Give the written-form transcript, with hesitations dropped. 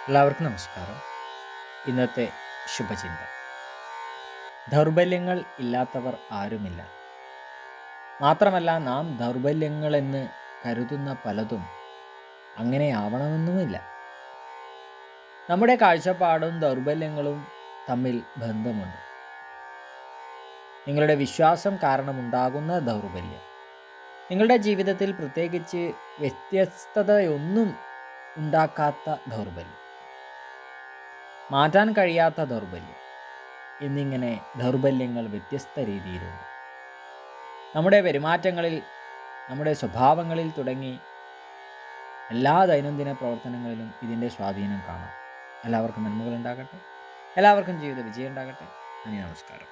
എല്ലാവർക്കും നമസ്കാരം. ഇന്നത്തെ ശുഭചിന്ത: ദൗർബല്യങ്ങൾ ഇല്ലാത്തവർ ആരുമില്ല. മാത്രമല്ല, നാം ദൗർബല്യങ്ങളെന്ന് കരുതുന്ന പലതും അങ്ങനെയാവണമെന്നുമില്ല. നമ്മുടെ കാഴ്ചപ്പാടും ദൗർബല്യങ്ങളും തമ്മിൽ ബന്ധമുണ്ട്. നിങ്ങളുടെ വിശ്വാസം കാരണമുണ്ടാകുന്ന ദൗർബല്യം, നിങ്ങളുടെ ജീവിതത്തിൽ പ്രത്യേകിച്ച് വ്യത്യസ്തതയൊന്നും ഉണ്ടാക്കാത്ത ദൗർബല്യം, മാറ്റാൻ കഴിയാത്ത ദൗർബല്യം എന്നിങ്ങനെ ദൗർബല്യങ്ങൾ വ്യത്യസ്ത രീതിയിലുണ്ട്. നമ്മുടെ പെരുമാറ്റങ്ങളിൽ, നമ്മുടെ സ്വഭാവങ്ങളിൽ തുടങ്ങി എല്ലാ ദൈനംദിന പ്രവർത്തനങ്ങളിലും ഇതിൻ്റെ സ്വാധീനം കാണാം. എല്ലാവർക്കും നന്മകൾ ഉണ്ടാകട്ടെ. എല്ലാവർക്കും ജീവിത വിജയം ഉണ്ടാകട്ടെ. നന്ദി, നമസ്കാരം.